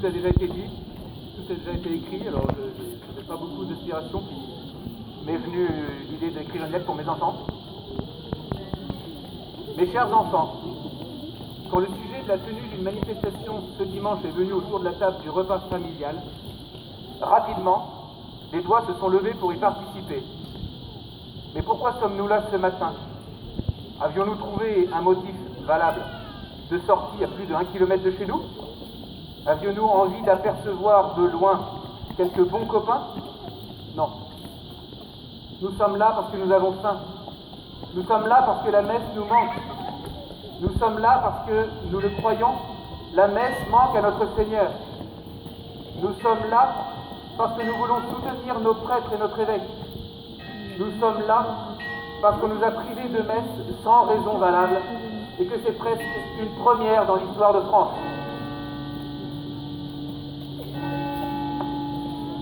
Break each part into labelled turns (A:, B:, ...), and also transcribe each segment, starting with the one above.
A: tout a déjà été dit, tout a déjà été écrit, alors je n'ai pas beaucoup d'inspiration, puis m'est venue l'idée d'écrire une lettre pour mes enfants. Mes chers enfants, quand le sujet de la tenue d'une manifestation ce dimanche est venu autour de la table du repas familial, rapidement, les doigts se sont levés pour y participer. Mais pourquoi sommes-nous là ce matin? Avions-nous trouvé un motif valable de sortie à plus de 1 kilomètre de chez nous? Avions-nous envie d'apercevoir de loin quelques bons copains? Non. Nous sommes là parce que nous avons faim. Nous sommes là parce que la messe nous manque. Nous sommes là parce que, nous le croyons, la messe manque à notre Seigneur. Nous sommes là parce que nous voulons soutenir nos prêtres et notre évêque. Nous sommes là parce qu'on nous a privés de messe sans raison valable et que c'est presque une première dans l'histoire de France.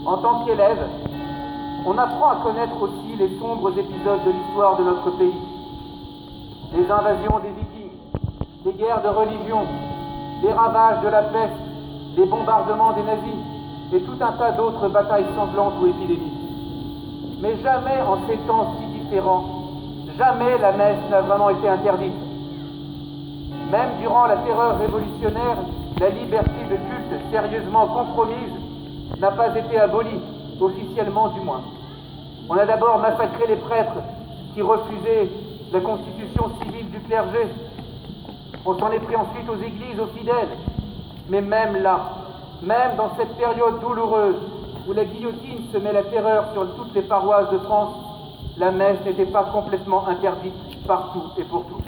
A: En tant qu'élève, on apprend à connaître aussi les sombres épisodes de l'histoire de notre pays. Les invasions des Vikings, les guerres de religion, les ravages de la peste, les bombardements des nazis et tout un tas d'autres batailles sanglantes ou épidémies. Mais jamais en ces temps si différents, jamais la messe n'a vraiment été interdite. Même durant la terreur révolutionnaire, la liberté de culte sérieusement compromise n'a pas été abolie, officiellement du moins. On a d'abord massacré les prêtres qui refusaient la constitution civile du clergé. On s'en est pris ensuite aux églises, aux fidèles. Mais même là, même dans cette période douloureuse où la guillotine semait la terreur sur toutes les paroisses de France, la messe n'était pas complètement interdite partout et pour tous.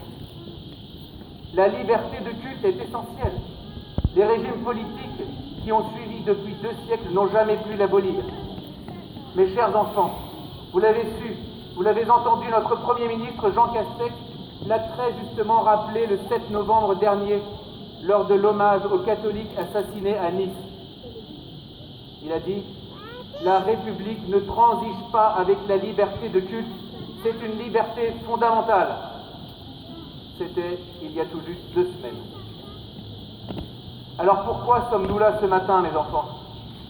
A: La liberté de culte est essentielle. Les régimes politiques qui ont suivi depuis 2 siècles n'ont jamais pu l'abolir. Mes chers enfants, vous l'avez su, vous l'avez entendu, notre Premier ministre Jean Castex l'a très justement rappelé le 7 novembre dernier lors de l'hommage aux catholiques assassinés à Nice. Il a dit « La République ne transige pas avec la liberté de culte, c'est une liberté fondamentale. » C'était il y a tout juste 2 semaines. Alors pourquoi sommes-nous là ce matin, mes enfants?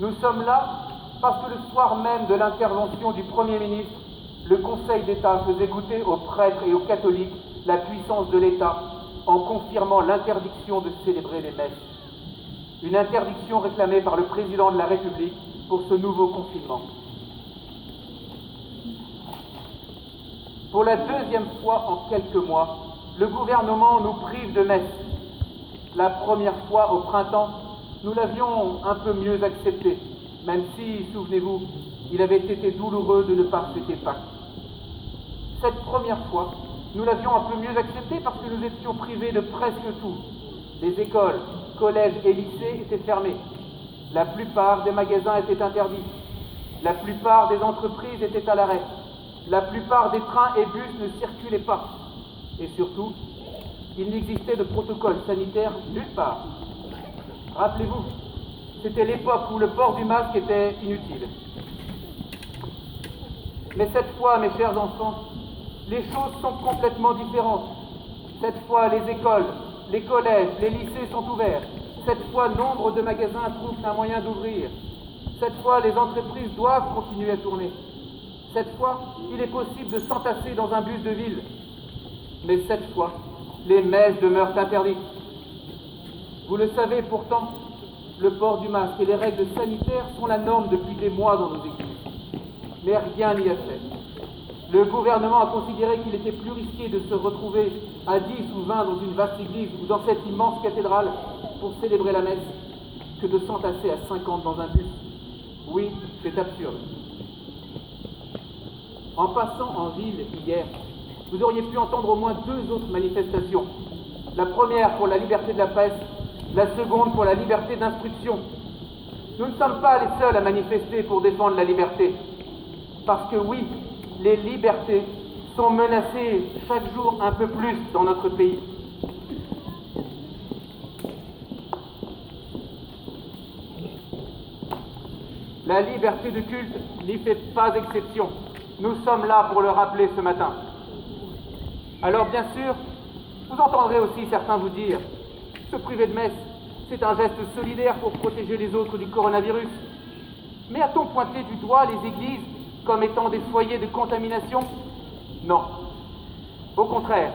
A: Nous sommes là parce que le soir même de l'intervention du Premier ministre, le Conseil d'État faisait goûter aux prêtres et aux catholiques la puissance de l'État en confirmant l'interdiction de célébrer les messes. Une interdiction réclamée par le président de la République pour ce nouveau confinement. Pour la 2e fois en quelques mois, le gouvernement nous prive de messe. La première fois au printemps, nous l'avions un peu mieux accepté, même si, souvenez-vous, il avait été douloureux de ne pas fêter Pâques. Cette première fois, nous l'avions un peu mieux accepté parce que nous étions privés de presque tout. Les écoles, collèges et lycées étaient fermés. La plupart des magasins étaient interdits. La plupart des entreprises étaient à l'arrêt. La plupart des trains et bus ne circulaient pas. Et surtout, il n'existait de protocole sanitaire nulle part. Rappelez-vous, c'était l'époque où le port du masque était inutile. Mais cette fois, mes chers enfants, les choses sont complètement différentes. Cette fois, les écoles, les collèges, les lycées sont ouverts. Cette fois, nombre de magasins trouvent un moyen d'ouvrir. Cette fois, les entreprises doivent continuer à tourner. Cette fois, il est possible de s'entasser dans un bus de ville. Mais cette fois, les messes demeurent interdites. Vous le savez pourtant, le port du masque et les règles sanitaires sont la norme depuis des mois dans nos églises. Mais rien n'y a fait. Le gouvernement a considéré qu'il était plus risqué de se retrouver à 10 ou 20 dans une vaste église ou dans cette immense cathédrale pour célébrer la messe que de s'entasser à 50 dans un bus. Oui, c'est absurde. En passant en ville hier, vous auriez pu entendre au moins 2 autres manifestations. La première pour la liberté de la presse, la seconde pour la liberté d'instruction. Nous ne sommes pas les seuls à manifester pour défendre la liberté. Parce que oui, les libertés sont menacées chaque jour un peu plus dans notre pays. La liberté de culte n'y fait pas exception. Nous sommes là pour le rappeler ce matin. Alors bien sûr, vous entendrez aussi certains vous dire « se priver de messe, C'est un geste solidaire pour protéger les autres du coronavirus. Mais a-t-on pointé du doigt les églises comme étant des foyers de contamination? Non. Au contraire,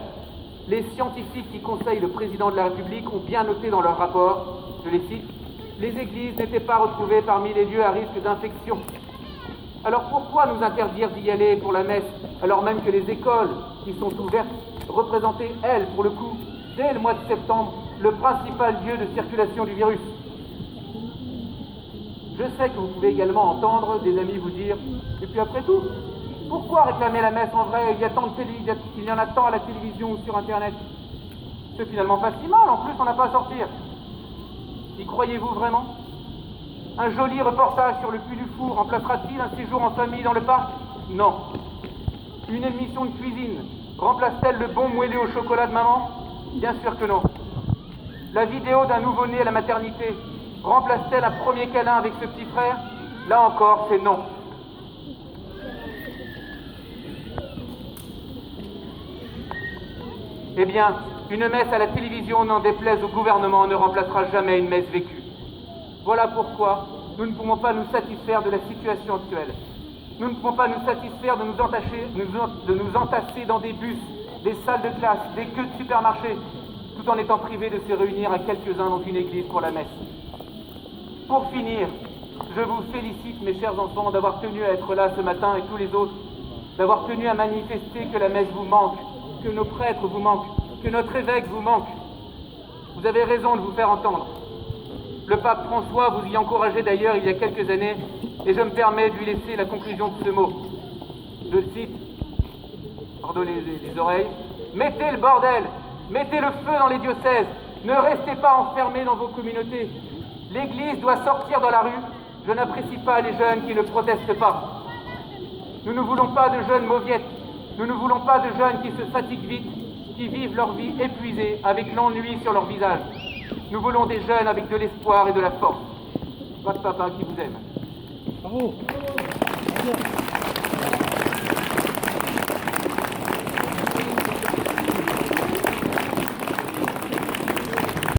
A: les scientifiques qui conseillent le président de la République ont bien noté dans leur rapport, je les cite, « Les églises n'étaient pas retrouvées parmi les lieux à risque d'infection ». Alors pourquoi nous interdire d'y aller pour la messe, alors même que les écoles qui sont ouvertes représentaient, elles, pour le coup, dès le mois de septembre, le principal lieu de circulation du virus? Je sais que vous pouvez également entendre des amis vous dire « Et puis après tout, pourquoi réclamer la messe en vrai? Il y en a tant à la télévision ou sur Internet. C'est finalement pas si mal, en plus on n'a pas à sortir. » Y croyez-vous vraiment? Un joli reportage sur le Puy du Fou remplacera-t-il un séjour en famille dans le parc? Non. Une émission de cuisine remplace-t-elle le bon moelleux au chocolat de maman? Bien sûr que non. La vidéo d'un nouveau-né à la maternité remplace-t-elle un premier câlin avec ce petit frère? Là encore, c'est non. Eh bien, une messe à la télévision, n'en déplaise au gouvernement, ne remplacera jamais une messe vécue. Voilà pourquoi nous ne pouvons pas nous satisfaire de la situation actuelle. Nous ne pouvons pas nous satisfaire de nous entasser dans des bus, des salles de classe, des queues de supermarchés, tout en étant privés de se réunir à quelques-uns dans une église pour la messe. Pour finir, je vous félicite, mes chers enfants, d'avoir tenu à être là ce matin et tous les autres, d'avoir tenu à manifester que la messe vous manque, que nos prêtres vous manquent, que notre évêque vous manque. Vous avez raison de vous faire entendre. Le pape François vous y encourageait d'ailleurs il y a quelques années, et je me permets de lui laisser la conclusion de ce mot. Je cite, pardonnez les oreilles, « Mettez le bordel, mettez le feu dans les diocèses, ne restez pas enfermés dans vos communautés. L'Église doit sortir dans la rue, je n'apprécie pas les jeunes qui ne protestent pas. Nous ne voulons pas de jeunes mauviettes, nous ne voulons pas de jeunes qui se fatiguent vite, qui vivent leur vie épuisée avec l'ennui sur leur visage. Nous voulons des jeunes avec de l'espoir et de la force. Votre papa qui vous aime.
B: Bravo.